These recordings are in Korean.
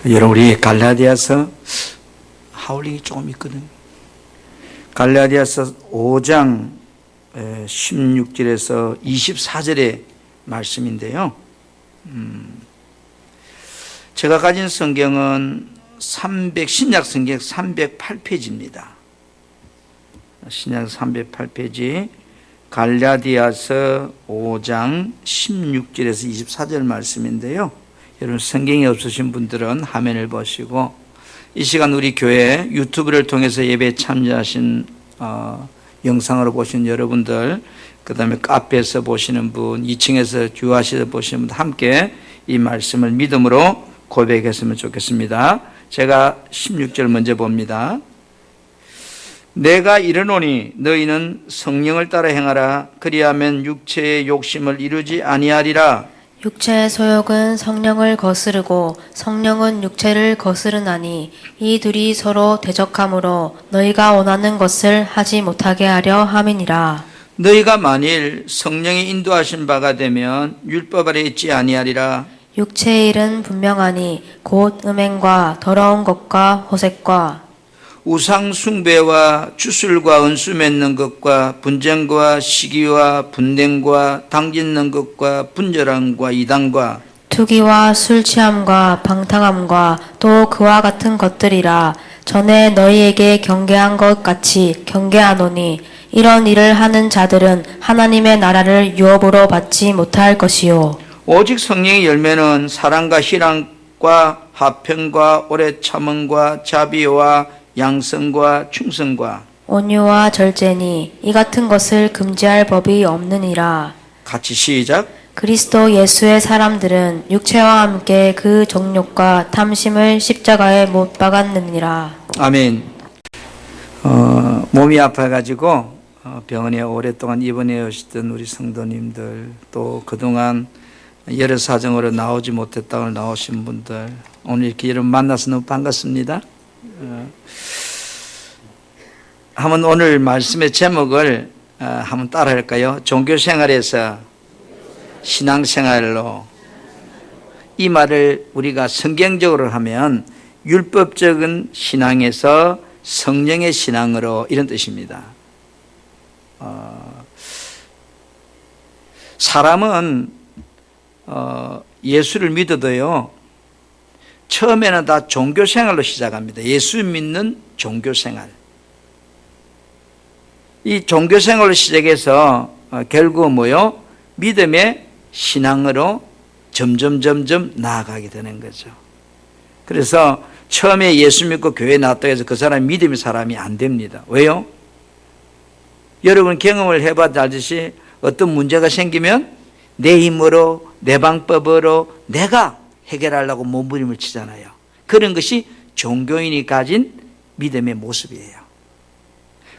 여러분, 우리 갈라디아서 하울링이 조금 있거든요. 갈라디아서 5장 16절에서 24절의 말씀인데요. 제가 가진 성경은 신약 성경 308페이지입니다. 신약 308페이지 갈라디아서 5장 16절에서 24절 말씀인데요. 여러분, 성경이 없으신 분들은 화면을 보시고, 이 시간 우리 교회 유튜브를 통해서 예배에 참여하신 영상으로 보신 여러분들, 그 다음에 카페에서 보시는 분, 2층에서 주하시에서 보시는 분들 함께 이 말씀을 믿음으로 고백했으면 좋겠습니다. 제가 16절 먼저 봅니다. 내가 이르노니 너희는 성령을 따라 행하라. 그리하면 육체의 욕심을 이루지 아니하리라. 육체의 소욕은 성령을 거스르고 성령은 육체를 거스르나니 이 둘이 서로 대적하므로 너희가 원하는 것을 하지 못하게 하려 함이니라. 너희가 만일 성령의 인도하신 바가 되면 율법 아래 있지 아니하리라. 육체의 일은 분명하니 곧 음행과 더러운 것과 호색과 우상 숭배와 주술과 은수 맺는 것과 분쟁과 시기와 분냉과 당짓는 것과 분절함과 이단과 투기와 술 취함과 방탕함과 또 그와 같은 것들이라. 전에 너희에게 경계한 것 같이 경계하노니 이런 일을 하는 자들은 하나님의 나라를 유업으로 받지 못할 것이요. 오직 성령의 열매는 사랑과 희락과 화평과 오래 참음과 자비와 양성과 충성과 온유와 절제니 이 같은 것을 금지할 법이 없느니라. 같이 시작. 그리스도 예수의 사람들은 육체와 함께 그 정욕과 탐심을 십자가에 못 박았느니라. 아멘. 몸이 아파가지고 병원에 오랫동안 입원해 오셨던 우리 성도님들, 또 그동안 여러 사정으로 나오지 못했다고 나오신 분들, 오늘 이렇게 여러분 만나서 너무 반갑습니다. 한번 오늘 말씀의 제목을 한번 따라 할까요? 종교생활에서 신앙생활로. 이 말을 우리가 성경적으로 하면 율법적인 신앙에서 성령의 신앙으로, 이런 뜻입니다. 사람은 예수를 믿어도요, 처음에는 다 종교생활로 시작합니다. 예수 믿는 종교생활. 이 종교생활로 시작해서 결국 뭐요? 믿음의 신앙으로 점점 나아가게 되는 거죠. 그래서 처음에 예수 믿고 교회에 나왔다고 해서 그 사람이 믿음의 사람이 안 됩니다. 왜요? 여러분 경험을 해봐도 알듯이 어떤 문제가 생기면 내 힘으로, 내 방법으로 내가 해결하려고 몸부림을 치잖아요. 그런 것이 종교인이 가진 믿음의 모습이에요.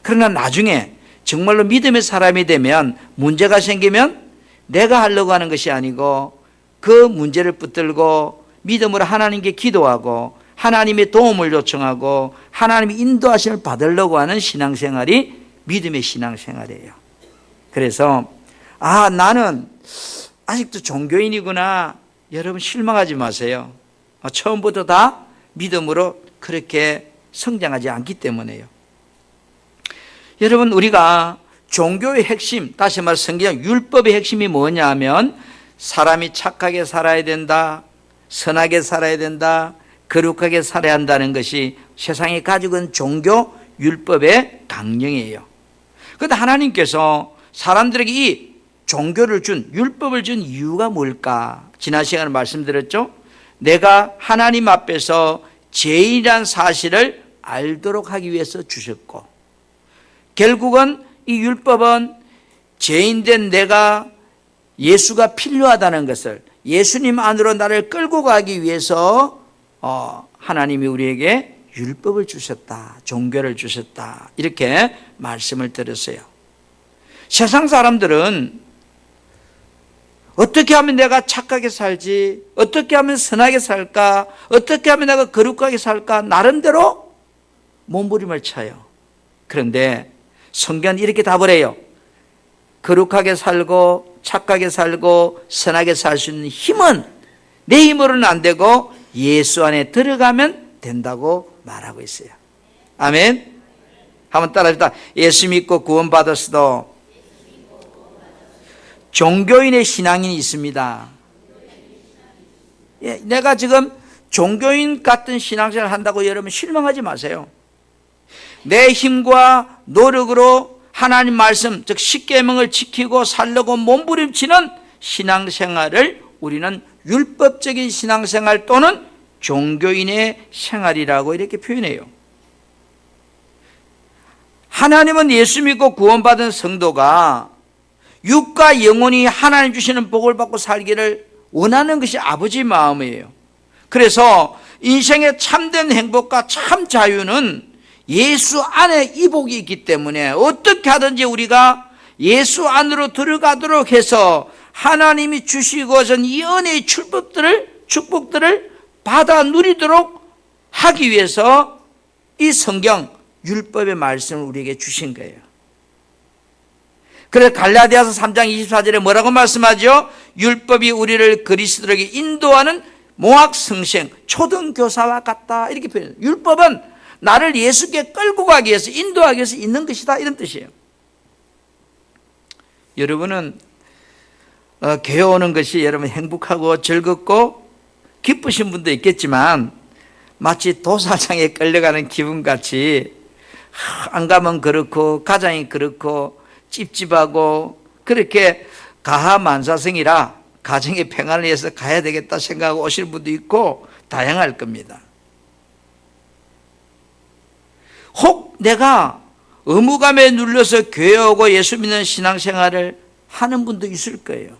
그러나 나중에 정말로 믿음의 사람이 되면 문제가 생기면 내가 하려고 하는 것이 아니고 그 문제를 붙들고 믿음으로 하나님께 기도하고 하나님의 도움을 요청하고 하나님의 인도하심을 받으려고 하는 신앙생활이 믿음의 신앙생활이에요. 그래서 나는 아직도 종교인이구나. 여러분 실망하지 마세요. 처음부터 다 믿음으로 그렇게 성장하지 않기 때문에요. 여러분, 우리가 종교의 핵심, 다시 말해 성경 율법의 핵심이 뭐냐 하면 사람이 착하게 살아야 된다, 선하게 살아야 된다, 거룩하게 살아야 한다는 것이 세상에 가지고 있는 종교 율법의 강령이에요. 그런데 하나님께서 사람들에게 이 종교를 율법을 준 이유가 뭘까? 지난 시간에 말씀드렸죠? 내가 하나님 앞에서 죄인이란 사실을 알도록 하기 위해서 주셨고, 결국은 이 율법은 죄인된 내가 예수가 필요하다는 것을, 예수님 안으로 나를 끌고 가기 위해서 하나님이 우리에게 율법을 주셨다, 종교를 주셨다, 이렇게 말씀을 드렸어요. 세상 사람들은 어떻게 하면 내가 착하게 살지, 어떻게 하면 선하게 살까, 어떻게 하면 내가 거룩하게 살까, 나름대로 몸부림을 쳐요. 그런데 성경은 이렇게 답을 해요. 거룩하게 살고 착하게 살고 선하게 살 수 있는 힘은 내 힘으로는 안 되고 예수 안에 들어가면 된다고 말하고 있어요. 아멘. 한번 따라합시다. 예수 믿고 구원받았어도 종교인의 신앙이 있습니다. 예, 내가 지금 종교인 같은 신앙생활을 한다고 여러분 실망하지 마세요. 내 힘과 노력으로 하나님 말씀, 즉 십계명을 지키고 살려고 몸부림치는 신앙생활을 우리는 율법적인 신앙생활 또는 종교인의 생활이라고 이렇게 표현해요. 하나님은 예수 믿고 구원받은 성도가 육과 영혼이 하나님 주시는 복을 받고 살기를 원하는 것이 아버지 마음이에요. 그래서 인생의 참된 행복과 참 자유는 예수 안에 이 복이 있기 때문에 어떻게 하든지 우리가 예수 안으로 들어가도록 해서 하나님이 주시고선 이 은혜의 축복들을 받아 누리도록 하기 위해서 이 성경 율법의 말씀을 우리에게 주신 거예요. 그래서 갈라디아서 3장 24절에 뭐라고 말씀하죠? 율법이 우리를 그리스도에게 인도하는 모학성생 초등교사와 같다 이렇게 표현해요. 율법은 나를 예수께 끌고 가기 위해서 인도하기 위해서 있는 것이다 이런 뜻이에요. 여러분은 교회 오는 것이 여러분 행복하고 즐겁고 기쁘신 분도 있겠지만 마치 도살장에 끌려가는 기분같이 안 가면 그렇고 가장이 그렇고 찝찝하고 그렇게 가하만사성이라 가정의 평안을 위해서 가야 되겠다 생각하고 오실 분도 있고 다양할 겁니다. 혹 내가 의무감에 눌려서 교회 오고 예수 믿는 신앙생활을 하는 분도 있을 거예요.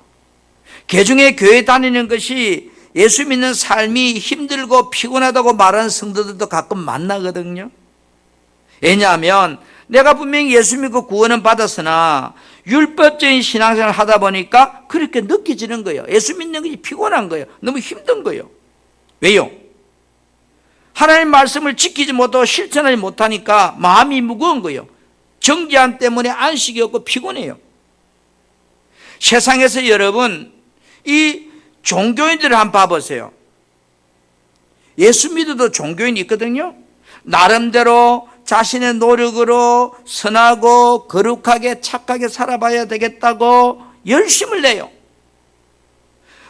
개중에 교회 다니는 것이 예수 믿는 삶이 힘들고 피곤하다고 말하는 성도들도 가끔 만나거든요. 왜냐하면 내가 분명히 예수 믿고 구원은 받았으나 율법적인 신앙생활을 하다 보니까 그렇게 느껴지는 거예요. 예수 믿는 것이 피곤한 거예요. 너무 힘든 거예요. 왜요? 하나님 말씀을 지키지 못하고 실천하지 못하니까 마음이 무거운 거예요. 정죄함 때문에 안식이 없고 피곤해요. 세상에서 여러분 이 종교인들을 한번 봐보세요. 예수 믿어도 종교인이 있거든요. 나름대로 자신의 노력으로 선하고 거룩하게 착하게 살아봐야 되겠다고 열심을 내요.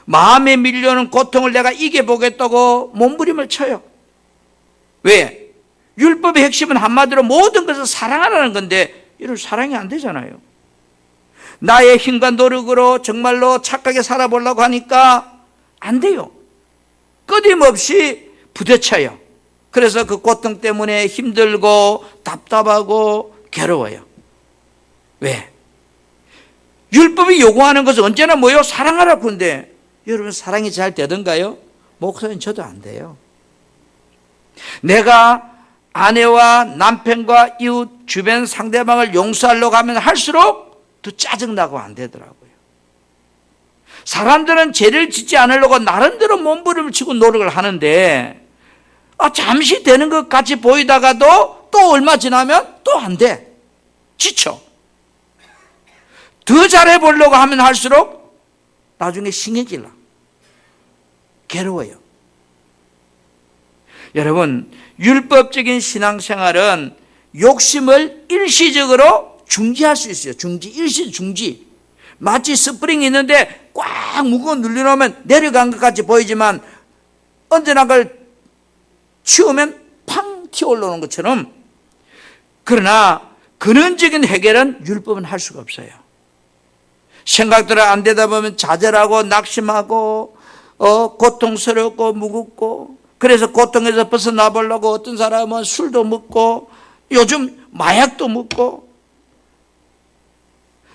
마음에 밀려오는 고통을 내가 이겨보겠다고 몸부림을 쳐요. 왜? 율법의 핵심은 한마디로 모든 것을 사랑하라는 건데 이런 사랑이 안 되잖아요. 나의 힘과 노력으로 정말로 착하게 살아보려고 하니까 안 돼요. 끊임없이 부딪혀요. 그래서 그 고통 때문에 힘들고 답답하고 괴로워요. 왜? 율법이 요구하는 것은 언제나 뭐요? 사랑하라고 하는데 여러분 사랑이 잘 되던가요? 목사님 저도 안 돼요. 내가 아내와 남편과 이웃 주변 상대방을 용서하려고 하면 할수록 더 짜증나고 안 되더라고요. 사람들은 죄를 짓지 않으려고 나름대로 몸부림을 치고 노력을 하는데 잠시 되는 것 같이 보이다가도 또 얼마 지나면 또 안 돼. 지쳐. 더 잘해보려고 하면 할수록 나중에 신경질나. 괴로워요. 여러분, 율법적인 신앙생활은 욕심을 일시적으로 중지할 수 있어요. 일시 중지. 마치 스프링이 있는데 꽉 묶어 눌려놓으면 내려간 것 같이 보이지만 언제나 그걸 치우면 팡 튀어올라오는 것처럼, 그러나 근원적인 해결은 율법은 할 수가 없어요. 생각대로 안 되다 보면 좌절하고 낙심하고 고통스럽고 무겁고, 그래서 고통에서 벗어나 보려고 어떤 사람은 술도 먹고 요즘 마약도 먹고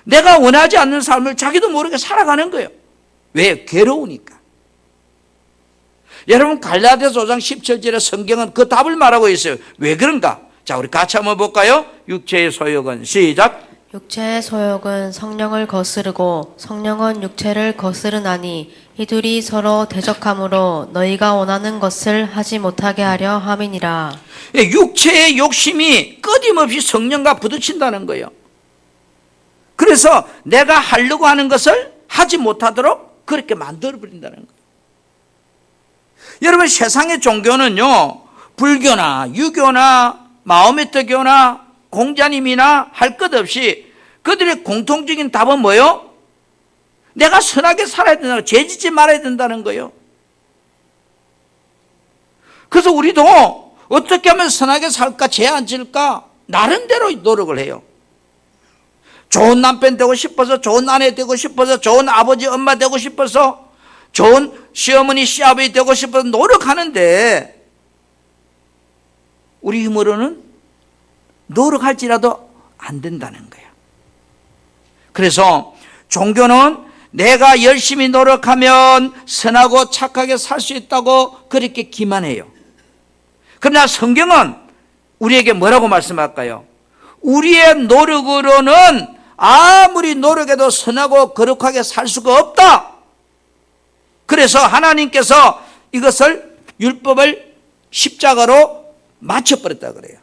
내가 원하지 않는 삶을 자기도 모르게 살아가는 거예요. 왜? 괴로우니까. 여러분 갈라디아서 5장 17절에 성경은 그 답을 말하고 있어요. 왜 그런가? 자, 우리 같이 한번 볼까요? 육체의 소욕은 시작. 육체의 소욕은 성령을 거스르고 성령은 육체를 거스르나니 이 둘이 서로 대적함으로 너희가 원하는 것을 하지 못하게 하려 함이니라. 육체의 욕심이 끊임없이 성령과 부딪힌다는 거예요. 그래서 내가 하려고 하는 것을 하지 못하도록 그렇게 만들어버린다는 거예요. 여러분, 세상의 종교는요, 불교나 유교나 마호메트교나 공자님이나 할 것 없이 그들의 공통적인 답은 뭐예요? 내가 선하게 살아야 된다고, 죄 짓지 말아야 된다는 거예요. 그래서 우리도 어떻게 하면 선하게 살까, 죄 안 질까 나름대로 노력을 해요. 좋은 남편 되고 싶어서, 좋은 아내 되고 싶어서, 좋은 아버지 엄마 되고 싶어서, 좋은 시어머니 시아버지 되고 싶어서 노력하는데, 우리 힘으로는 노력할지라도 안 된다는 거예요. 그래서 종교는 내가 열심히 노력하면 선하고 착하게 살 수 있다고 그렇게 기만해요. 그러나 성경은 우리에게 뭐라고 말씀할까요? 우리의 노력으로는 아무리 노력해도 선하고 거룩하게 살 수가 없다. 그래서 하나님께서 이것을, 율법을 십자가로 맞춰버렸다 그래요.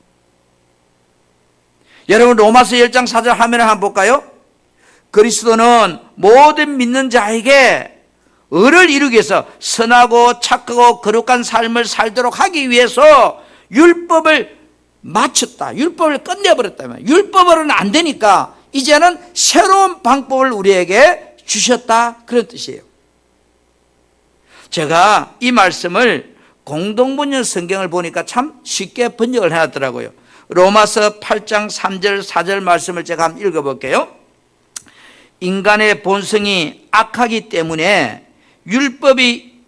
여러분, 로마서 10장 4절 화면을 한번 볼까요? 그리스도는 모든 믿는 자에게 의를 이루기 위해서 선하고 착하고 거룩한 삶을 살도록 하기 위해서 율법을 마쳤다. 율법을 끝내버렸다면, 율법으로는 안 되니까 이제는 새로운 방법을 우리에게 주셨다, 그런 뜻이에요. 제가 이 말씀을 공동번역 성경을 보니까 참 쉽게 번역을 해놨더라고요. 로마서 8장 3절 4절 말씀을 제가 한번 읽어볼게요. 인간의 본성이 악하기 때문에 율법이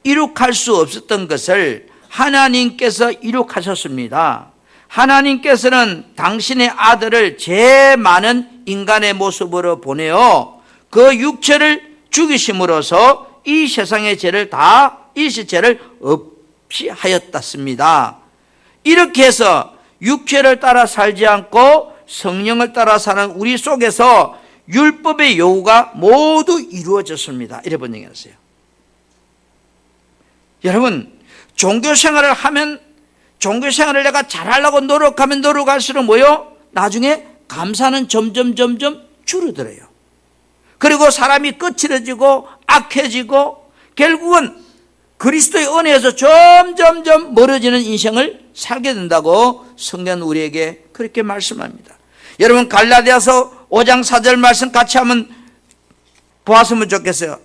이룩할 수 없었던 것을 하나님께서 이룩하셨습니다. 하나님께서는 당신의 아들을 제일 많은 인간의 모습으로 보내어 그 육체를 죽이심으로써 이 세상의 죄를 다 일시죄를 없이 하였습니다. 이렇게 해서 육체를 따라 살지 않고 성령을 따라 사는 우리 속에서 율법의 요구가 모두 이루어졌습니다. 이래 번역했어요. 여러분, 종교생활을 하면, 종교생활을 내가 잘하려고 노력하면 노력할수록 뭐요? 나중에 감사는 점점 줄어들어요. 그리고 사람이 거칠어지고 악해지고 결국은 그리스도의 은혜에서 점점 멀어지는 인생을 살게 된다고 성경은 우리에게 그렇게 말씀합니다. 여러분, 갈라디아서 5장 4절 말씀 같이 한번 보았으면 좋겠어요.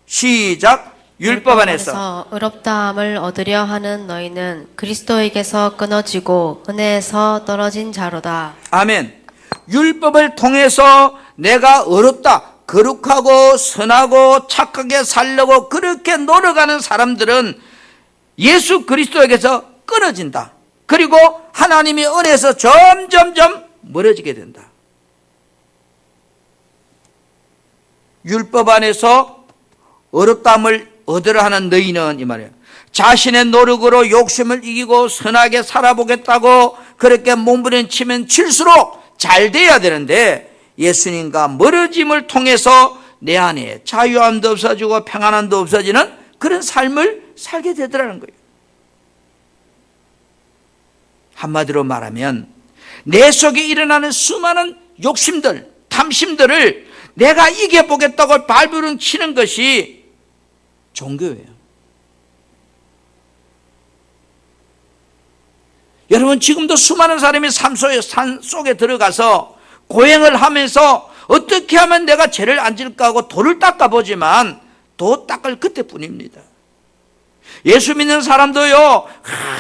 시작. 율법 안에서 의롭다함을 얻으려 하는 너희는 그리스도에게서 끊어지고 은혜에서 떨어진 자로다. 아멘. 율법을 통해서 내가 의롭다, 거룩하고 선하고 착하게 살려고 그렇게 노력하는 사람들은 예수 그리스도에게서 끊어진다. 그리고 하나님의 은혜에서 점점 멀어지게 된다. 율법 안에서 의롭다함을 얻으려 하는 너희는, 이 말이에요, 자신의 노력으로 욕심을 이기고 선하게 살아보겠다고 그렇게 몸부림치면 칠수록 잘 돼야 되는데, 예수님과 멀어짐을 통해서 내 안에 자유함도 없어지고 평안함도 없어지는 그런 삶을 살게 되더라는 거예요. 한마디로 말하면 내 속에 일어나는 수많은 욕심들, 탐심들을 내가 이겨보겠다고 발버둥 치는 것이 종교예요. 여러분, 지금도 수많은 사람이 산 속에 들어가서 고행을 하면서 어떻게 하면 내가 죄를 안 질까 하고 돌을 닦아보지만 도 닦을 그때뿐입니다. 예수 믿는 사람도요,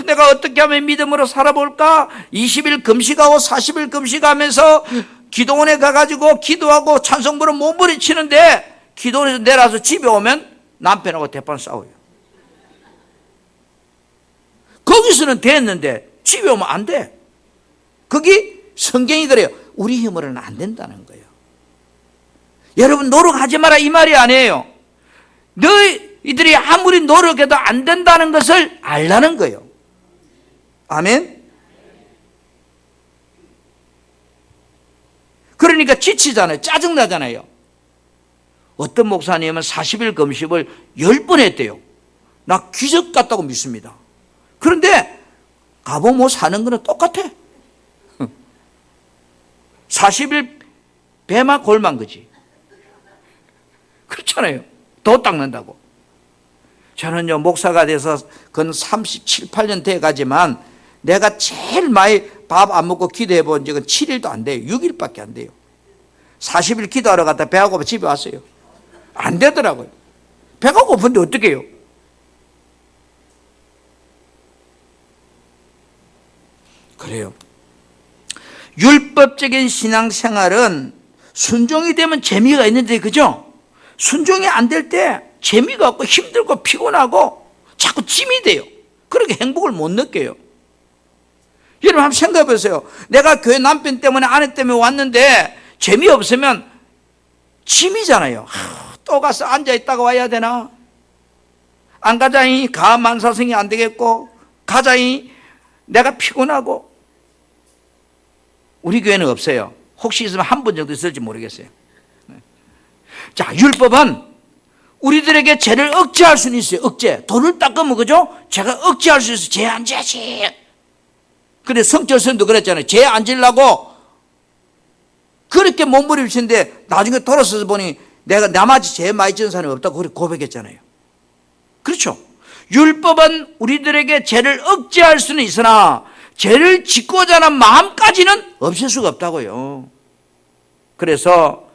내가 어떻게 하면 믿음으로 살아볼까? 20일 금식하고 40일 금식하면서 기도원에 가가지고 기도하고 찬송부로 몸부림치는데 기도원에서 내려와서 집에 오면 남편하고 대판 싸워요. 거기서는 됐는데 집에 오면 안 돼. 거기 성경이 그래요. 우리 힘으로는 안 된다는 거예요. 여러분, 노력하지 마라 이 말이 아니에요. 너희들이 아무리 노력해도 안 된다는 것을 알라는 거예요. 아멘. 그러니까 지치잖아요. 짜증나잖아요. 어떤 목사님은 40일 금식을 10번 했대요. 나 기적 같다고 믿습니다. 그런데 가보면 뭐 사는 거는 똑같아. 40일 배만 골만 거지. 그렇잖아요. 도 닦는다고. 저는요, 목사가 돼서 근 37, 8년 돼 가지만 내가 제일 많이 밥 안 먹고 기도해 본 적은 7일도 안 돼요. 6일밖에 안 돼요. 40일 기도하러 갔다 배가 고파 집에 왔어요. 안 되더라고요. 배가 고픈데 어떻게 해요? 그래요. 율법적인 신앙생활은 순종이 되면 재미가 있는데, 그죠? 순종이 안 될 때 재미가 없고 힘들고 피곤하고 자꾸 짐이 돼요. 그렇게 행복을 못 느껴요. 여러분 한번 생각해 보세요. 내가 교회 남편 때문에 아내 때문에 왔는데 재미없으면 짐이잖아요. 또 가서 앉아있다가 와야 되나? 안 가자니 가만사성이 안 되겠고, 가자니 내가 피곤하고. 우리 교회는 없어요. 혹시 있으면 한 분 정도 있을지 모르겠어요. 자, 율법은 우리들에게 죄를 억제할 수는 있어요. 억제. 돈을 닦으면, 그죠? 제가 억제할 수 있어요. 죄 안 지야지. 근데 성철선도 그랬잖아요. 죄 안 지려고 그렇게 몸부림치는데 나중에 돌아서서 보니 내가 나머지 죄 많이 지은 사람이 없다고 그렇게 고백했잖아요. 그렇죠? 율법은 우리들에게 죄를 억제할 수는 있으나 죄를 짓고자 하는 마음까지는 없앨 수가 없다고요. 그래서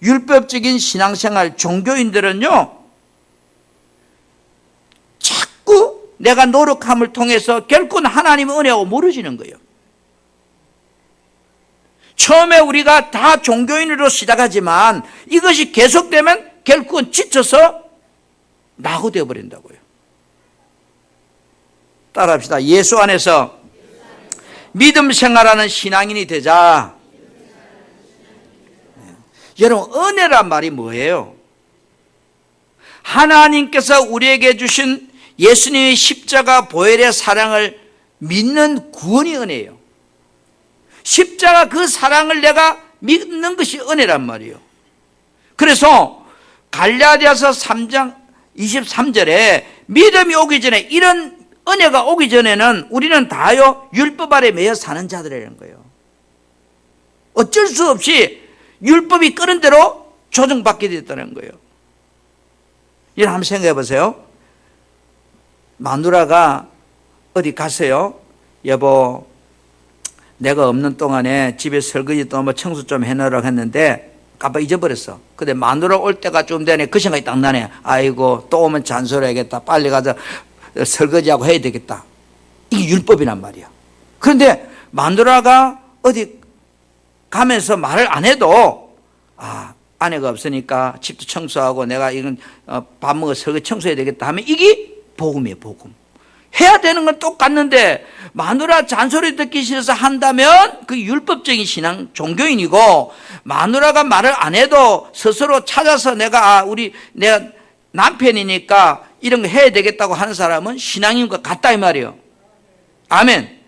율법적인 신앙생활 종교인들은요, 자꾸 내가 노력함을 통해서 결국은 하나님의 은혜하고 멀어지는 거예요. 처음에 우리가 다 종교인으로 시작하지만 이것이 계속되면 결국은 지쳐서 낙오 되어버린다고요. 따라합시다. 예수 안에서 믿음 생활하는 신앙인이 되자. 여러분, 은혜란 말이 뭐예요? 하나님께서 우리에게 주신 예수님의 십자가 보혈의 사랑을 믿는 구원이 은혜예요. 십자가 그 사랑을 내가 믿는 것이 은혜란 말이에요. 그래서 갈라디아서 3장 23절에 믿음이 오기 전에, 이런 은혜가 오기 전에는 우리는 다요 율법 아래 매여 사는 자들이라는 거예요. 어쩔 수 없이 율법이 끄는 대로 조정받게 됐다는 거예요. 여러분 한번 생각해 보세요. 마누라가 어디 갔어요. 여보, 내가 없는 동안에 집에 설거지 또 뭐 청소 좀 해놓으라고 했는데 깜빡 잊어버렸어. 근데 마누라 올 때가 좀 되네. 그 생각이 딱 나네. 아이고, 또 오면 잔소리하겠다. 빨리 가서 설거지하고 해야 되겠다. 이게 율법이란 말이야. 그런데 마누라가 어디 가면서 말을 안 해도, 아, 아내가 없으니까 집도 청소하고 내가 이건 밥 먹어 설거지 청소해야 되겠다 하면 이게 복음이에요. 복음. 해야 되는 건 똑같는데 마누라 잔소리 듣기 싫어서 한다면 그 율법적인 신앙 종교인이고, 마누라가 말을 안 해도 스스로 찾아서 내가 내가 남편이니까 이런 거 해야 되겠다고 하는 사람은 신앙인과 같다 이 말이에요. 아멘.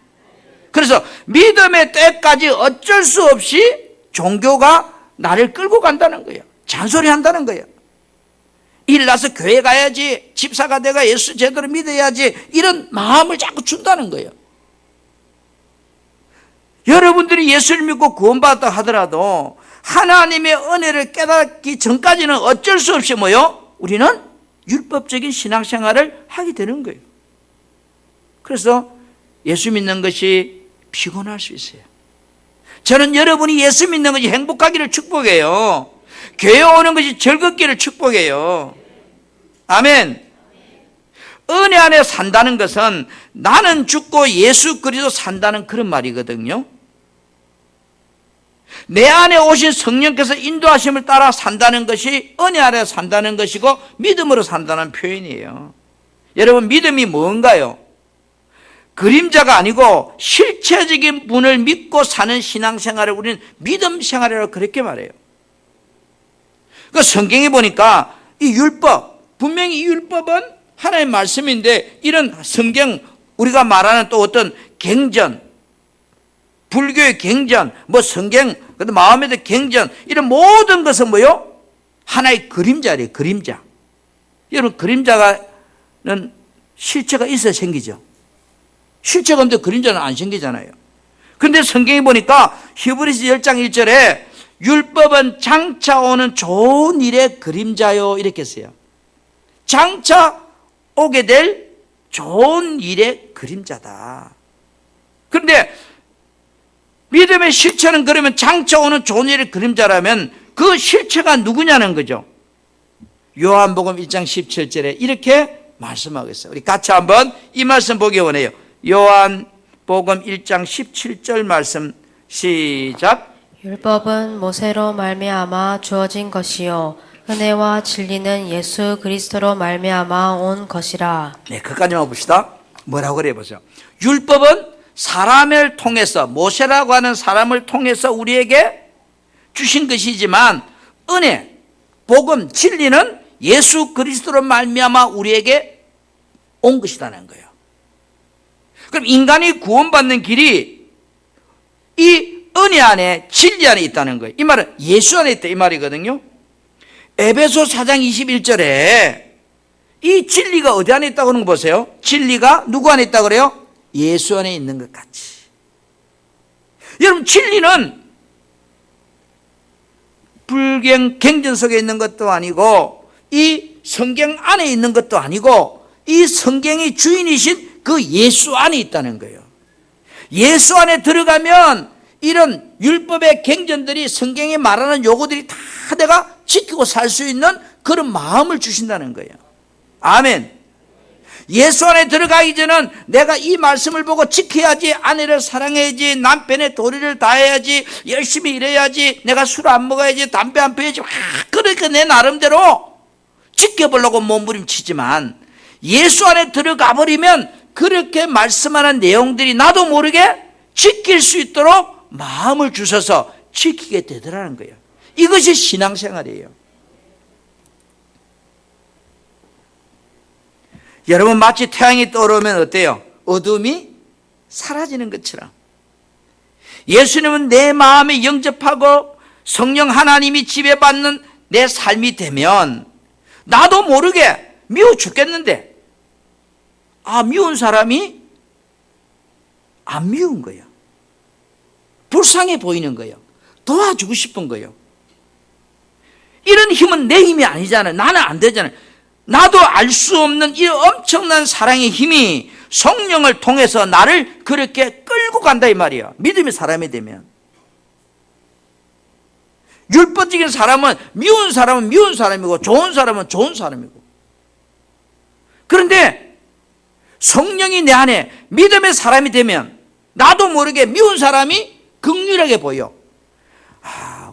그래서 믿음의 때까지 어쩔 수 없이 종교가 나를 끌고 간다는 거예요. 잔소리 한다는 거예요. 일 나서 교회 가야지, 집사가 내가 예수 제대로 믿어야지, 이런 마음을 자꾸 준다는 거예요. 여러분들이 예수를 믿고 구원받았다 하더라도 하나님의 은혜를 깨닫기 전까지는 어쩔 수 없이 뭐요? 우리는 율법적인 신앙생활을 하게 되는 거예요. 그래서 예수 믿는 것이 피곤할 수 있어요. 저는 여러분이 예수 믿는 것이 행복하기를 축복해요. 교회 오는 것이 즐겁기를 축복해요. 아멘. 은혜 안에 산다는 것은 나는 죽고 예수 그리스도 산다는 그런 말이거든요. 내 안에 오신 성령께서 인도하심을 따라 산다는 것이 은혜 안에 산다는 것이고 믿음으로 산다는 표현이에요. 여러분, 믿음이 뭔가요? 그림자가 아니고 실체적인 분을 믿고 사는 신앙생활을 우리는 믿음 생활이라고 그렇게 말해요. 그 성경에 보니까 이 율법, 분명히 이 율법은 하나님의 말씀인데, 이런 성경, 우리가 말하는 또 어떤 갱전, 불교의 갱전, 뭐 성경, 마음에도 갱전, 이런 모든 것은 뭐요? 하나의 그림자래요. 그림자. 여러분, 그림자는 실체가 있어야 생기죠. 실체가 없는데 그림자는 안 생기잖아요. 그런데 성경에 보니까 히브리서 10장 1절에 율법은 장차 오는 좋은 일의 그림자요, 이렇게 했어요. 장차 오게 될 좋은 일의 그림자다. 그런데 믿음의 실체는 그러면 장차 오는 좋은 일의 그림자라면 그 실체가 누구냐는 거죠. 요한복음 1장 17절에 이렇게 말씀하고 있어요. 우리 같이 한번 이 말씀 보기 원해요. 요한복음 1장 17절 말씀 시작. 율법은 모세로 말미암아 주어진 것이요 은혜와 진리는 예수 그리스도로 말미암아 온 것이라. 네, 그까지만 봅시다. 뭐라고 그래 보세요. 율법은 사람을 통해서, 모세라고 하는 사람을 통해서 우리에게 주신 것이지만 은혜, 복음, 진리는 예수 그리스도로 말미암아 우리에게 온 것이라는 거예요. 그럼 인간이 구원받는 길이 이 은혜 안에, 진리 안에 있다는 거예요. 이 말은 예수 안에 있다 이 말이거든요. 에베소 4장 21절에 이 진리가 어디 안에 있다고 하는 거 보세요. 진리가 누구 안에 있다고 그래요? 예수 안에 있는 것 같이. 여러분, 진리는 불경 경전 속에 있는 것도 아니고 이 성경 안에 있는 것도 아니고 이 성경의 주인이신 그 예수 안에 있다는 거예요. 예수 안에 들어가면 이런 율법의 경전들이, 성경이 말하는 요구들이 다 내가 지키고 살 수 있는 그런 마음을 주신다는 거예요. 아멘. 예수 안에 들어가기 전에는 내가 이 말씀을 보고 지켜야지, 아내를 사랑해야지, 남편의 도리를 다해야지, 열심히 일해야지, 내가 술 안 먹어야지, 담배 안 피워야지, 그렇게 내 나름대로 지켜보려고 몸부림치지만 예수 안에 들어가 버리면 그렇게 말씀하는 내용들이 나도 모르게 지킬 수 있도록 마음을 주셔서 지키게 되더라는 거예요. 이것이 신앙생활이에요. 여러분, 마치 태양이 떠오르면 어때요? 어둠이 사라지는 것처럼 예수님은 내 마음에 영접하고 성령 하나님이 지배받는 내 삶이 되면 나도 모르게 미워 죽겠는데 미운 사람이 안 미운 거예요. 불쌍해 보이는 거예요. 도와주고 싶은 거예요. 이런 힘은 내 힘이 아니잖아요. 나는 안 되잖아요. 나도 알 수 없는 이 엄청난 사랑의 힘이 성령을 통해서 나를 그렇게 끌고 간다 이 말이에요. 믿음의 사람이 되면. 율법적인 사람은 미운 사람은 미운 사람이고 좋은 사람은 좋은 사람이고. 그런데 성령이 내 안에 믿음의 사람이 되면 나도 모르게 미운 사람이 긍휼하게 보여.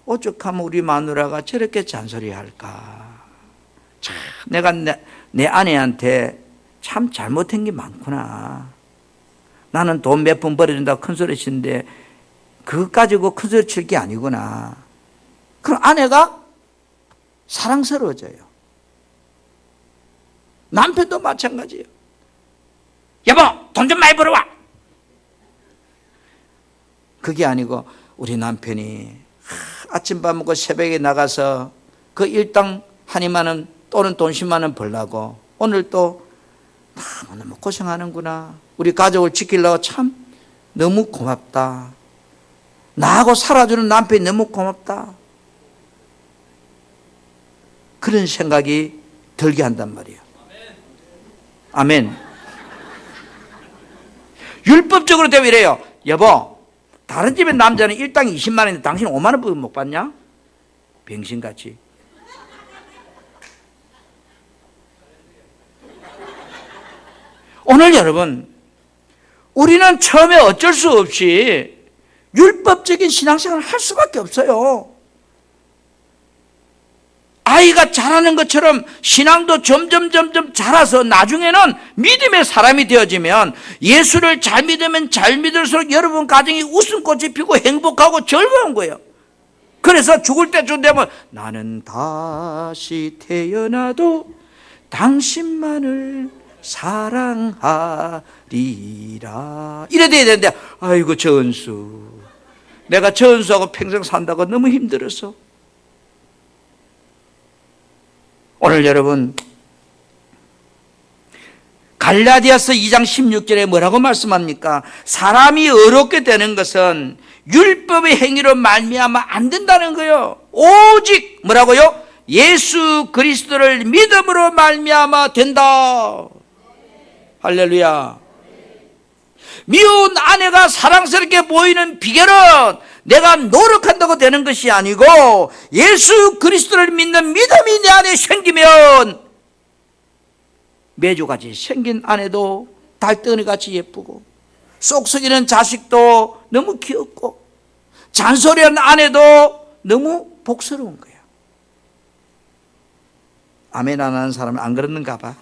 오죽하면 우리 마누라가 저렇게 잔소리할까. 참, 내가 내 아내한테 참 잘못한 게 많구나. 나는 돈 몇 푼 벌어준다고 큰 소리 치는데 그것 가지고 큰 소리 칠 게 아니구나. 그럼 아내가 사랑스러워져요. 남편도 마찬가지예요. 여보, 돈 좀 많이 벌어와. 그게 아니고 우리 남편이 아침밥 먹고 새벽에 나가서 그 일당 한 2만 원 또는 돈 10만 원 벌라고 오늘 또 너무 고생하는구나. 우리 가족을 지키려고 참 너무 고맙다. 나하고 살아주는 남편이 너무 고맙다. 그런 생각이 들게 한단 말이에요. 아멘. 율법적으로 되면 이래요. 여보, 다른 집에 남자는 일당 20만 원인데 당신 5만 원밖에 못 받냐? 병신같이. 오늘 여러분, 우리는 처음에 어쩔 수 없이 율법적인 신앙생활을 할 수밖에 없어요. 아이가 자라는 것처럼 신앙도 점점 자라서 나중에는 믿음의 사람이 되어지면 예수를 잘 믿으면 잘 믿을수록 여러분 가정이 웃음꽃이 피고 행복하고 즐거운 거예요. 그래서 죽을 때쯤 되면 나는 다시 태어나도 당신만을 사랑하리라 이래 돼야 되는데 아이고 저 은수, 내가 저 은수하고 평생 산다고 너무 힘들어서. 오늘 여러분 갈라디아서 2장 16절에 뭐라고 말씀합니까? 사람이 의롭게 되는 것은 율법의 행위로 말미암아 안 된다는 거예요. 오직 뭐라고요? 예수 그리스도를 믿음으로 말미암아 된다. 할렐루야. 미운 아내가 사랑스럽게 보이는 비결은 내가 노력한다고 되는 것이 아니고 예수 그리스도를 믿는 믿음이 내 안에 생기면 메주같이 생긴 아내도 달덩이같이 예쁘고 쏙 썩이는 자식도 너무 귀엽고 잔소리하는 아내도 너무 복스러운 거야. 아멘 안 하는 사람은 안 그러는가 봐.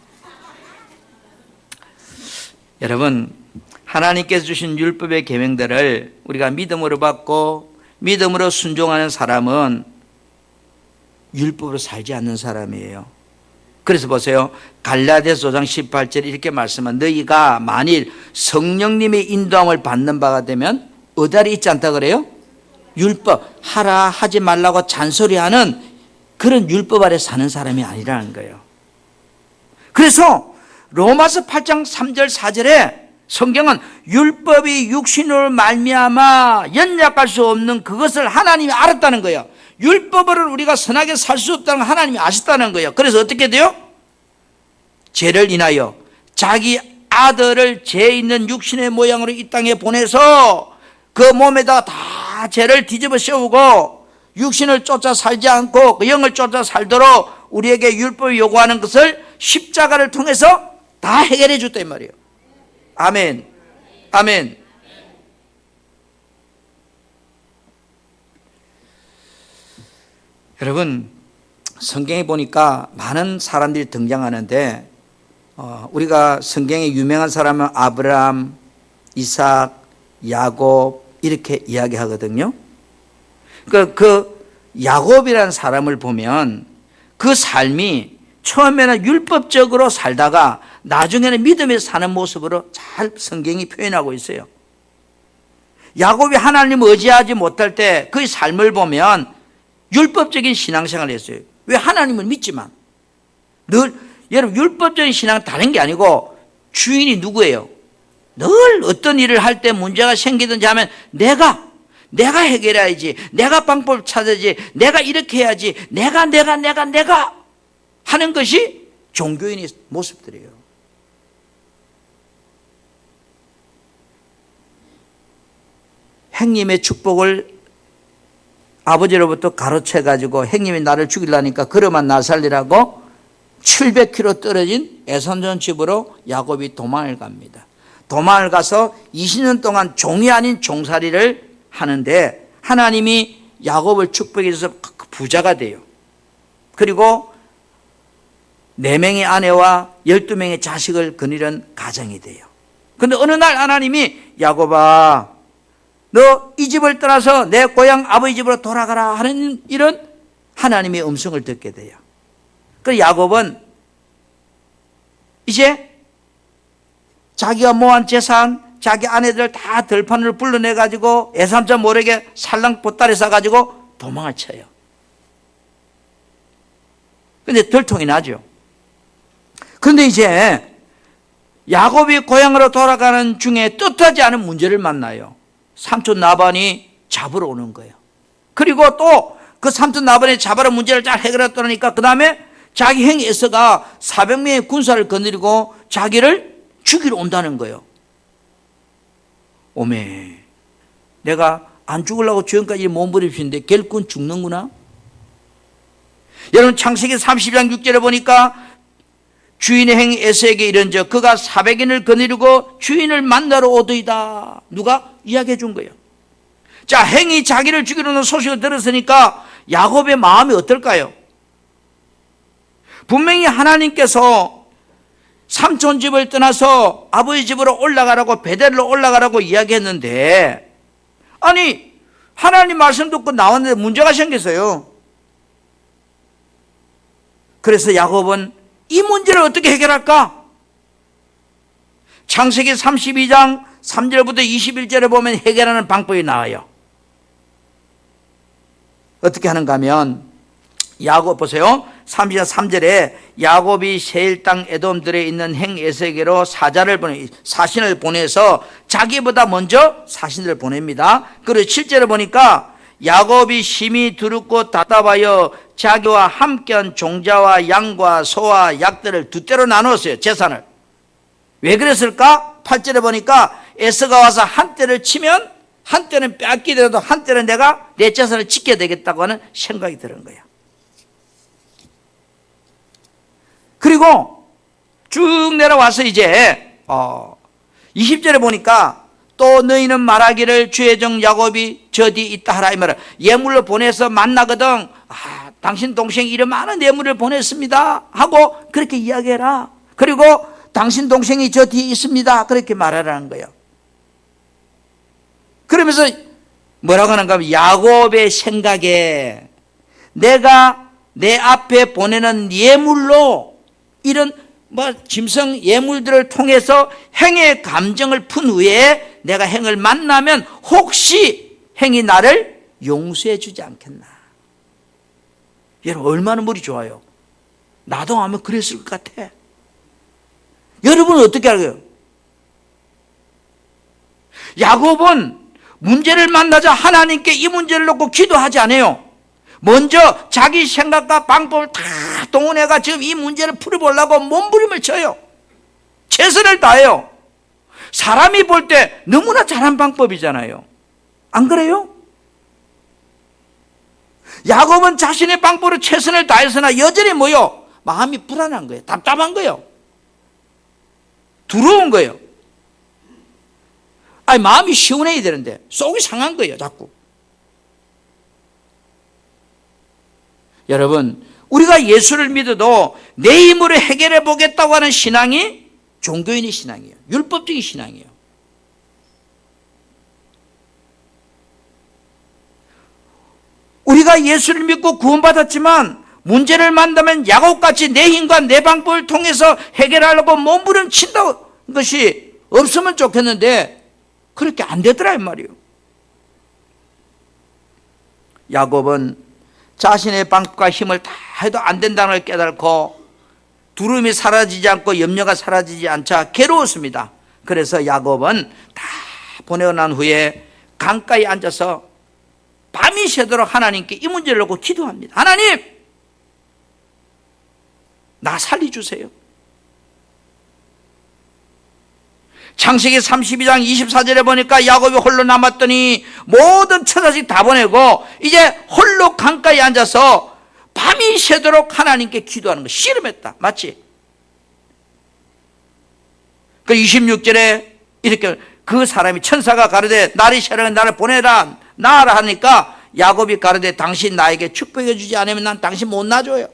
여러분, 하나님께서 주신 율법의 계명들을 우리가 믿음으로 받고 믿음으로 순종하는 사람은 율법으로 살지 않는 사람이에요. 그래서 보세요. 갈라디아서 5장 18절에 이렇게 말씀한 너희가 만일 성령님의 인도함을 받는 바가 되면 어디에 있지 않다 그래요? 율법, 하라 하지 말라고 잔소리하는 그런 율법 아래 사는 사람이 아니라는 거예요. 그래서 로마서 8장 3절 4절에 성경은 율법이 육신으로 말미암아 연약할 수 없는 그것을 하나님이 알았다는 거예요. 율법으로 우리가 선하게 살 수 없다는 걸 하나님이 아셨다는 거예요. 그래서 어떻게 돼요? 죄를 인하여 자기 아들을 죄 있는 육신의 모양으로 이 땅에 보내서 그 몸에다가 다 죄를 뒤집어 씌우고 육신을 쫓아 살지 않고 그 영을 쫓아 살도록 우리에게 율법이 요구하는 것을 십자가를 통해서 다 해결해 줬단 말이에요. 아멘. 아멘. 여러분, 성경에 보니까 많은 사람들이 등장하는데 우리가 성경에 유명한 사람은 아브라함, 이삭, 야곱 이렇게 이야기하거든요. 그 야곱이라는 사람을 보면 그 삶이 처음에는 율법적으로 살다가 나중에는 믿음에 사는 모습으로 잘 성경이 표현하고 있어요. 야곱이 하나님을 의지하지 못할 때 그의 삶을 보면 율법적인 신앙생활을 했어요. 왜? 하나님을 믿지만 늘 여러분 율법적인 신앙은 다른 게 아니고 주인이 누구예요? 늘 어떤 일을 할 때 문제가 생기든지 하면 내가 해결해야지, 내가 방법을 찾아야지, 내가 이렇게 해야지, 내가 하는 것이 종교인의 모습들이에요. 행님의 축복을 아버지로부터 가로채가지고 행님이 나를 죽이려니까 그러면 나 살리라고 700km 떨어진 에선전 집으로 야곱이 도망을 갑니다. 도망을 가서 20년 동안 종이 아닌 종살이를 하는데 하나님이 야곱을 축복해 줘서 부자가 돼요. 그리고 4명의 아내와 12명의 자식을 거느리는 가정이 돼요. 그런데 어느 날 하나님이 야곱아 너 이 집을 떠나서 내 고향 아버지 집으로 돌아가라 하는 이런 하나님의 음성을 듣게 돼요. 그 야곱은 이제 자기가 모은 재산, 자기 아내들 다 들판으로 불러내가지고 애삼자 모래게 살랑 보따리 싸가지고 도망을 쳐요. 근데 들통이 나죠. 그런데 이제 야곱이 고향으로 돌아가는 중에 뜻하지 않은 문제를 만나요. 삼촌 나반이 잡으러 오는 거예요. 그리고 또 그 삼촌 나반이 잡으러 문제를 잘 해결했다니까 그 다음에 자기 형 에서가 400명의 군사를 거느리고 자기를 죽이러 온다는 거예요. 오메, 내가 안 죽으려고 지금까지 몸부림치는데 결국은 죽는구나. 여러분 창세기 30장 6절에 보니까 주인의 형 에서에게 이른적 그가 400인을 거느리고 주인을 만나러 오더이다. 누가 이야기해 준 거예요. 자, 행이 자기를 죽이려는 소식을 들었으니까 야곱의 마음이 어떨까요? 분명히 하나님께서 삼촌 집을 떠나서 아버지 집으로 올라가라고 베델로 올라가라고 이야기했는데 아니 하나님 말씀 듣고 나왔는데 문제가 생겼어요. 그래서 야곱은 이 문제를 어떻게 해결할까? 창세기 32장 3절부터 21절에 보면 해결하는 방법이 나와요. 어떻게 하는가 하면 야곱 보세요. 32장 3절에 야곱이 세일 땅 에돔들에 있는 행 에서에게로 사신을 보내서 자기보다 먼저 사신을 보냅니다. 그리고 7절에 보니까 야곱이 심히 두렵고 답답하여 자기와 함께한 종자와 양과 소와 약들을 두 대로 나누었어요. 재산을. 왜 그랬을까? 8절에 보니까 에서가 와서 한 대를 치면 한 대는 빼앗기더라도 한 대는 내가 내 재산을 지켜야 되겠다고 하는 생각이 드는 거야. 그리고 쭉 내려와서 이제 20절에 보니까 또 너희는 말하기를 주의 종 야곱이 저 뒤 있다 하라 이 말을 예물로 보내서 만나거든 당신 동생이 이런 많은 예물을 보냈습니다 하고 그렇게 이야기해라. 그리고 당신 동생이 저 뒤에 있습니다 그렇게 말하라는 거예요. 그러면서 뭐라고 하는가 하면 야곱의 생각에 내가 내 앞에 보내는 예물로 이런 짐승 예물들을 통해서 행의 감정을 푼 후에 내가 행을 만나면 혹시 행이 나를 용서해 주지 않겠나. 여러분 얼마나 머리 좋아요. 나도 하면 그랬을 것 같아. 여러분은 어떻게 알아요? 야곱은 문제를 만나자 하나님께 이 문제를 놓고 기도하지 않아요. 먼저 자기 생각과 방법을 다 동원해가 지금 이 문제를 풀어보려고 몸부림을 쳐요. 최선을 다해요. 사람이 볼 때 너무나 잘한 방법이잖아요. 안 그래요? 야곱은 자신의 방법으로 최선을 다해서나 여전히 뭐요? 마음이 불안한 거예요. 답답한 거예요. 두려운 거예요. 아니 마음이 시원해야 되는데 속이 상한 거예요. 자꾸. 여러분 우리가 예수를 믿어도 내 힘으로 해결해 보겠다고 하는 신앙이 종교인의 신앙이에요. 율법적인 신앙이에요. 우리가 예수를 믿고 구원받았지만 문제를 만나면 야곱같이 내 힘과 내 방법을 통해서 해결하려고 몸부림친다는 것이 없으면 좋겠는데 그렇게 안 되더라 이 말이에요. 야곱은 자신의 방법과 힘을 다 해도 안 된다는 걸 깨닫고 두려움이 사라지지 않고 염려가 사라지지 않자 괴로웠습니다. 그래서 야곱은 다 보내고 난 후에 강가에 앉아서 밤이 새도록 하나님께 이 문제를 놓고 기도합니다. 하나님 나 살려주세요. 창세기 32장 24절에 보니까 야곱이 홀로 남았더니 모든 처자식 다 보내고 이제 홀로 강가에 앉아서 밤이 새도록 하나님께 기도하는 거 씨름했다. 맞지? 그 26절에 이렇게 그 사람이 천사가 가르되 날이 새려면 나를 보내라 나아라 하니까 야곱이 가르되 당신 나에게 축복해 주지 않으면 난 당신 못 놔줘요.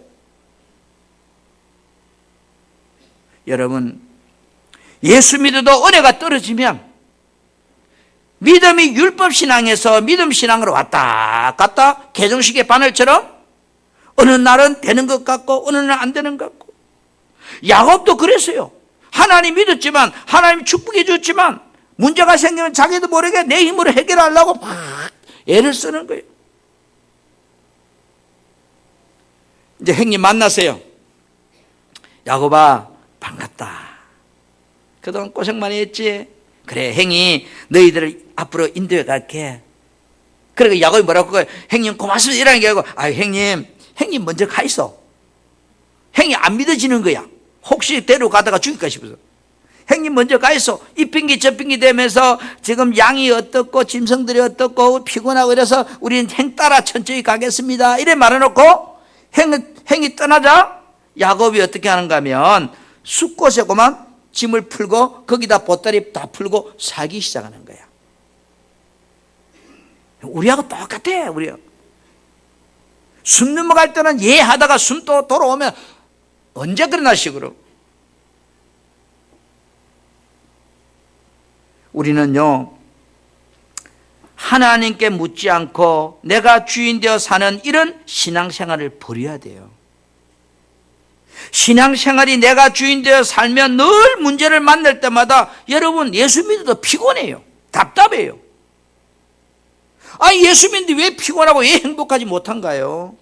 여러분 예수 믿어도 은혜가 떨어지면 믿음이 율법신앙에서 믿음신앙으로 왔다 갔다 개정식의 바늘처럼 어느 날은 되는 것 같고 어느 날은 안 되는 것 같고 야곱도 그랬어요. 하나님 믿었지만 하나님 축복해 줬지만 문제가 생기면 자기도 모르게 내 힘으로 해결하려고 막 애를 쓰는 거예요. 이제 형님 만났어요. 야곱아 반갑다. 그동안 고생 많이 했지. 그래 형이 너희들을 앞으로 인도해 갈게. 그러니까 야곱이 뭐라고 해요? 형님 고맙습니다 이라는 게 아니고 형님 먼저 가 있어. 형이 안 믿어지는 거야. 혹시 데려가다가 죽일까 싶어서. 형님 먼저 가 있어. 이 핑계 저 핑계 대면서 지금 양이 어떻고 짐승들이 어떻고 피곤하고 이래서 우리는 형 따라 천천히 가겠습니다 이래 말해놓고 형이 떠나자 야곱이 어떻게 하는가 하면 숫곳에고만 짐을 풀고 거기다 보따리 다 풀고 살기 시작하는 거야. 우리하고 똑같아. 우리하고 숨 넘어갈 때는 예 하다가 숨 또 돌아오면 언제 그러나 식으로. 우리는요 하나님께 묻지 않고 내가 주인 되어 사는 이런 신앙생활을 버려야 돼요. 신앙생활이 내가 주인 되어 살면 늘 문제를 만날 때마다 여러분 예수 믿어도 피곤해요. 답답해요. 예수 믿는데 왜 피곤하고 왜 행복하지 못한가요?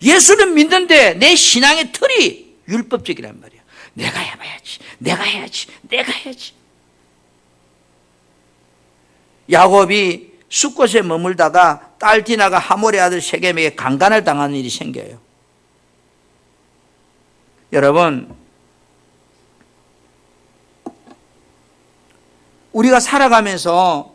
예수는 믿는데 내 신앙의 틀이 율법적이란 말이야. 내가 해봐야지, 내가 해야지, 내가 해야지. 야곱이 숫곳에 머물다가 딸 디나가 하몰의 아들 세겜에게 강간을 당하는 일이 생겨요. 여러분 우리가 살아가면서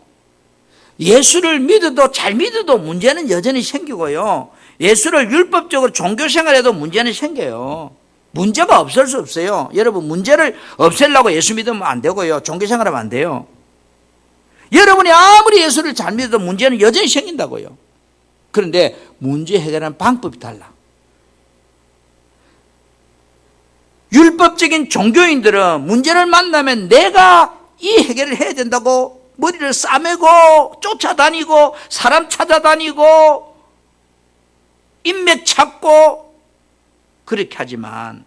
예수를 믿어도 잘 믿어도 문제는 여전히 생기고요. 예수를 율법적으로 종교 생활에도 문제는 생겨요. 문제가 없을 수 없어요. 여러분, 문제를 없애려고 예수 믿으면 안 되고요. 종교 생활하면 안 돼요. 여러분이 아무리 예수를 잘 믿어도 문제는 여전히 생긴다고요. 그런데 문제 해결하는 방법이 달라. 율법적인 종교인들은 문제를 만나면 내가 이 해결을 해야 된다고 머리를 싸매고 쫓아다니고 사람 찾아다니고 인맥 찾고 그렇게 하지만,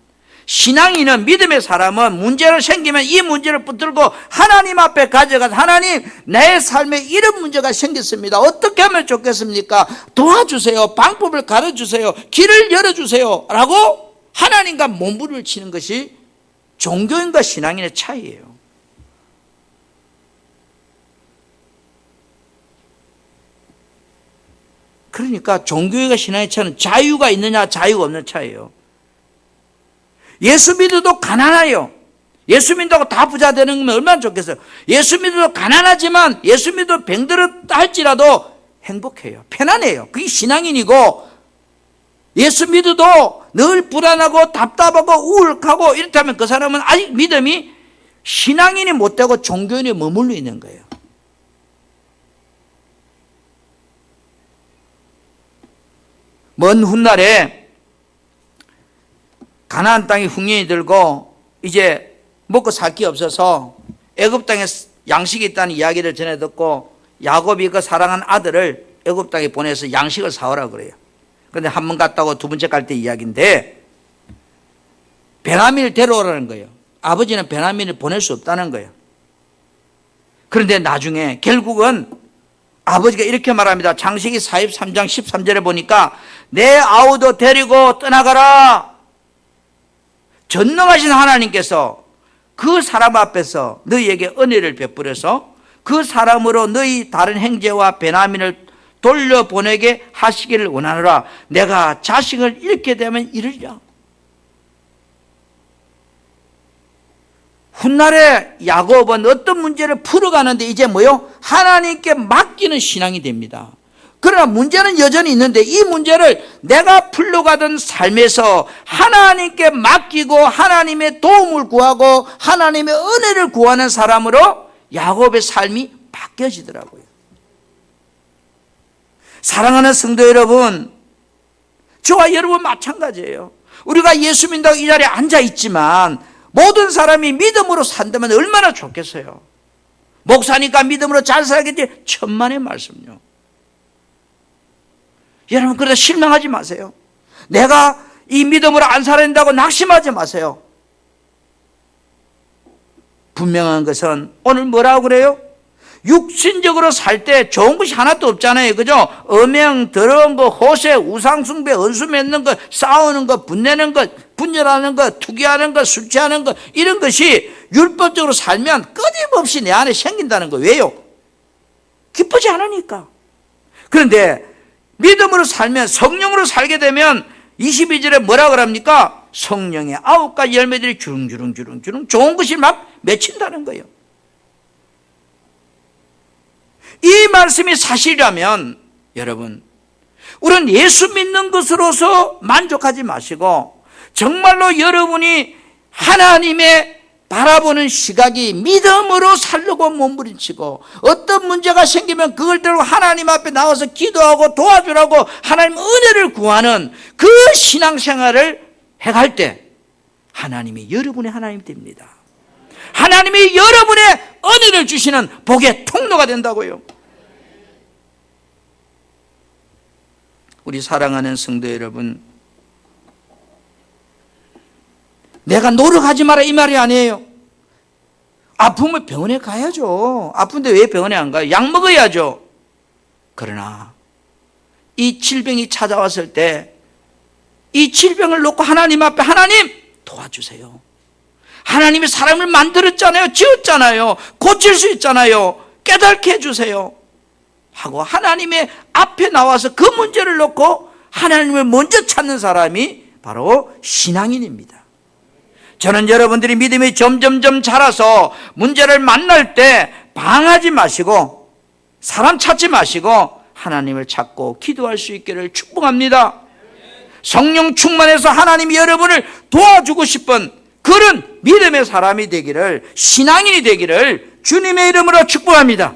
신앙인은, 믿음의 사람은 문제가 생기면 이 문제를 붙들고 하나님 앞에 가져가서, 하나님, 내 삶에 이런 문제가 생겼습니다. 어떻게 하면 좋겠습니까? 도와주세요. 방법을 가르쳐주세요. 길을 열어주세요. 라고 하나님과 몸부림치는 것이 종교인과 신앙인의 차이예요. 그러니까 종교인과 신앙의 차이는 자유가 있느냐 자유가 없는 차이예요. 예수 믿어도 가난해요. 예수 믿는다고 다 부자 되는 거면 얼마나 좋겠어요. 예수 믿어도 가난하지만 예수 믿어도 병들었다 할지라도 행복해요. 편안해요. 그게 신앙인이고, 예수 믿어도 늘 불안하고 답답하고 우울하고 이렇다면 그 사람은 아직 믿음이 신앙인이 못되고 종교인에 머물러 있는 거예요. 먼 훗날에 가나안 땅에 흉년이 들고 이제 먹고 살 게 없어서 애굽 땅에 양식이 있다는 이야기를 전해 듣고 야곱이 그 사랑한 아들을 애굽 땅에 보내서 양식을 사오라 그래요. 그런데 한 번 갔다고 두 번째 갈 때 이야기인데, 베냐민을 데려오라는 거예요. 아버지는 베냐민을 보낼 수 없다는 거예요. 그런데 나중에 결국은 아버지가 이렇게 말합니다. 창세기 43장 13절에 보니까 내 아우도 데리고 떠나가라. 전능하신 하나님께서 그 사람 앞에서 너희에게 은혜를 베풀어서 그 사람으로 너희 다른 형제와 베냐민을 돌려보내게 하시기를 원하노라. 내가 자식을 잃게 되면 이르리라. 훗날에 야곱은 어떤 문제를 풀어가는데 이제 뭐요? 하나님께 맡기는 신앙이 됩니다. 그러나 문제는 여전히 있는데 이 문제를 내가 풀려가던 삶에서 하나님께 맡기고 하나님의 도움을 구하고 하나님의 은혜를 구하는 사람으로 야곱의 삶이 바뀌어지더라고요. 사랑하는 성도 여러분, 저와 여러분 마찬가지예요. 우리가 예수 믿는다고 이 자리에 앉아 있지만 모든 사람이 믿음으로 산다면 얼마나 좋겠어요. 목사니까 믿음으로 잘 살겠지, 천만의 말씀요. 여러분, 그러다 실망하지 마세요. 내가 이 믿음으로 안 살아야 된다고 낙심하지 마세요. 분명한 것은 오늘 뭐라고 그래요? 육신적으로 살 때 좋은 것이 하나도 없잖아요. 그죠? 음행, 더러운 거, 호세, 우상숭배, 은수 맺는 것, 싸우는 것, 분내는 것, 분열하는 것, 투기하는 것, 술 취하는 것, 이런 것이 율법적으로 살면 끊임없이 내 안에 생긴다는 거. 왜요? 기쁘지 않으니까. 그런데 믿음으로 살면, 성령으로 살게 되면 22절에 뭐라 그럽니까? 성령의 9가지 열매들이 주릉주릉 좋은 것이 막 맺힌다는 거예요. 이 말씀이 사실이라면 여러분, 우리는 예수 믿는 것으로서 만족하지 마시고 정말로 여러분이 하나님의 바라보는 시각이 믿음으로 살려고 몸부림치고 어떤 문제가 생기면 그걸 들고 하나님 앞에 나와서 기도하고 도와주라고 하나님 은혜를 구하는 그 신앙생활을 해갈 때 하나님이 여러분의 하나님이 됩니다. 하나님이 여러분의 은혜를 주시는 복의 통로가 된다고요. 우리 사랑하는 성도 여러분, 내가 노력하지 마라 이 말이 아니에요. 아프면 병원에 가야죠. 아픈데 왜 병원에 안 가요? 약 먹어야죠. 그러나 이 질병이 찾아왔을 때 이 질병을 놓고 하나님 앞에, 하나님 도와주세요. 하나님이 사람을 만들었잖아요. 지었잖아요. 고칠 수 있잖아요. 깨닫게 해주세요 하고 하나님의 앞에 나와서 그 문제를 놓고 하나님을 먼저 찾는 사람이 바로 신앙인입니다. 저는 여러분들이 믿음이 점점점 자라서 문제를 만날 때 방하지 마시고 사람 찾지 마시고 하나님을 찾고 기도할 수 있기를 축복합니다. 성령 충만해서 하나님이 여러분을 도와주고 싶은 그런 믿음의 사람이 되기를, 신앙인이 되기를 주님의 이름으로 축복합니다.